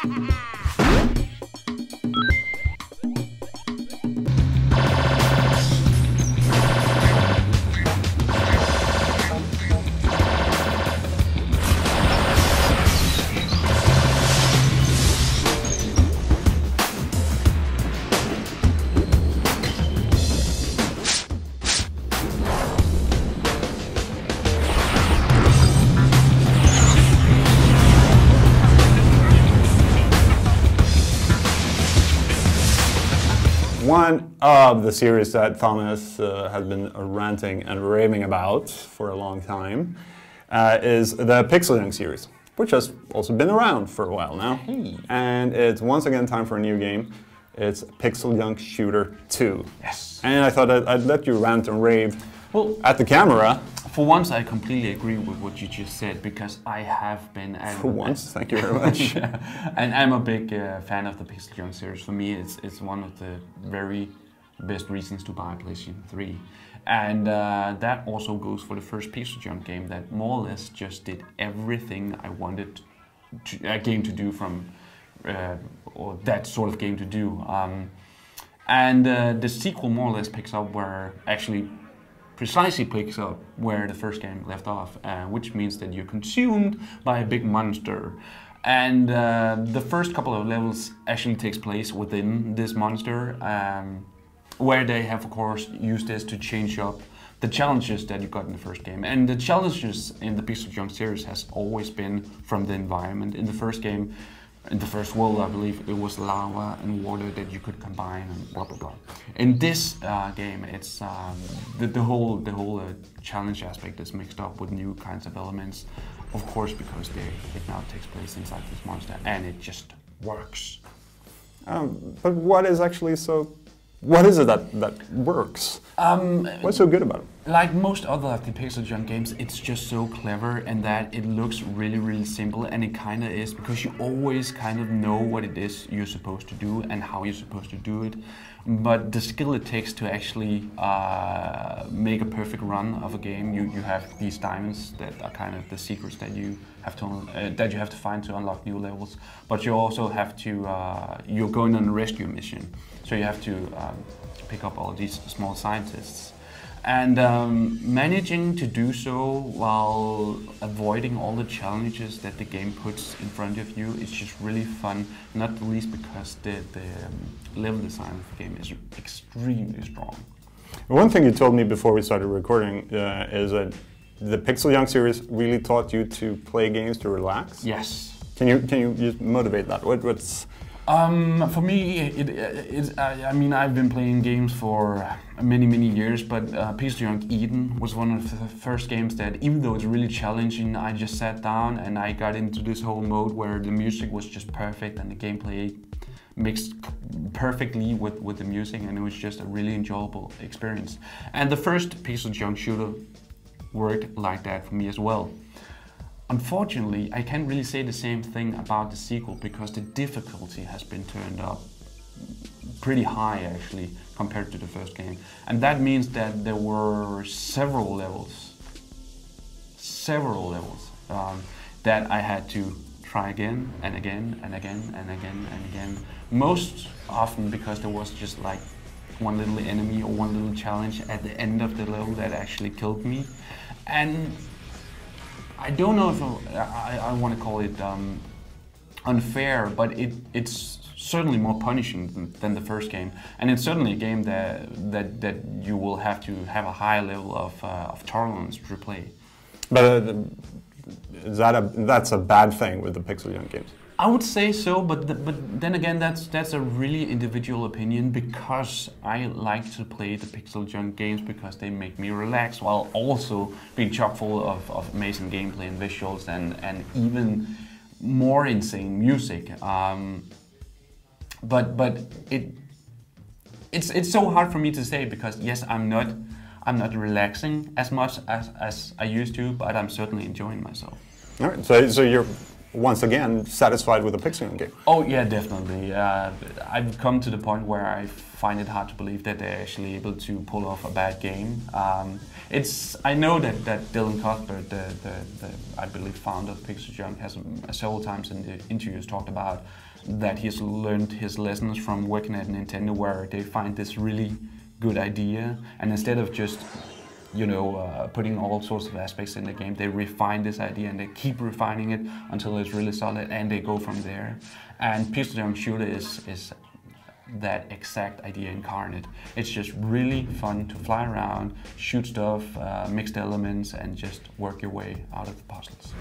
One of the series that Thomas has been ranting and raving about for a long time is the PixelJunk series, which has also been around for a while now. Hey. And it's once again time for a new game. It's PixelJunk Shooter 2. Yes. And I thought I'd let you rant and rave at the camera. For once, I completely agree with what you just said, because I have been... For once, thank you very much. And I'm a big fan of the PixelJunk series. For me, it's one of the very best reasons to buy a PlayStation 3. And that also goes for the first PixelJunk game that more or less just did everything I wanted a game to do from, or that sort of game to do. And the sequel more or less picks up where actually precisely picks up where the first game left off, which means that you're consumed by a big monster. And the first couple of levels actually takes place within this monster, where they have of course used this to change up the challenges that you got in the first game. And the challenges in the PixelJunk series has always been from the environment. In the first game, in the first world, I believe it was lava and water that you could combine and blah blah blah. In this game, it's the whole challenge aspect is mixed up with new kinds of elements, of course, because it now takes place inside this monster, and it just works. But what is actually so? What is it that works? What's so good about it? Like most other of the PixelJunk games, it's just so clever in that it looks really, really simple, and it kind of is, because you always kind of know what it is you're supposed to do and how you're supposed to do it. But the skill it takes to actually make a perfect run of a game, you have these diamonds that are kind of the secrets that you have to find to unlock new levels. But you also have to you're going on a rescue mission, so you have to pick up all these small scientists. And managing to do so while avoiding all the challenges that the game puts in front of you is just really fun, not the least because the level design of the game is extremely strong. One thing you told me before we started recording is that the PixelJunk series really taught you to play games to relax. Yes. Can you just motivate that? What's for me, I mean, I've been playing games for many years, but PixelJunk Eden was one of the first games that, even though it's really challenging, I just sat down and I got into this whole mode where the music was just perfect and the gameplay mixed perfectly with the music, and it was just a really enjoyable experience. And the first PixelJunk Shooter worked like that for me as well. Unfortunately, I can't really say the same thing about the sequel, because the difficulty has been turned up pretty high actually compared to the first game. And that means that there were several levels that I had to try again and again and again and again and again. Most often because there was just like one little enemy or one little challenge at the end of the level that actually killed me. And I don't know if I want to call it unfair, but it's certainly more punishing than the first game, and it's certainly a game that you will have to have a high level of tolerance to play. But that's a bad thing with the PixelJunk games? I would say so, but then again, that's a really individual opinion, because I like to play the PixelJunk games because they make me relax, while also being chock full of amazing gameplay and visuals and even more insane music. But it's so hard for me to say, because yes, I'm not relaxing as much as I used to, but I'm certainly enjoying myself. All right, so once again, satisfied with the PixelJunk game. Oh yeah, definitely. I've come to the point where I find it hard to believe that they're actually able to pull off a bad game. I know that Dylan Cuthbert, the I believe founder of PixelJunk, has several times in the interviews talked about that he's learned his lessons from working at Nintendo, where they find this really good idea, and instead of just putting all sorts of aspects in the game, they refine this idea and they keep refining it until it's really solid, and they go from there. And PixelJunk Shooter is that exact idea incarnate. It's just really fun to fly around, shoot stuff, mix the elements, and just work your way out of the puzzles.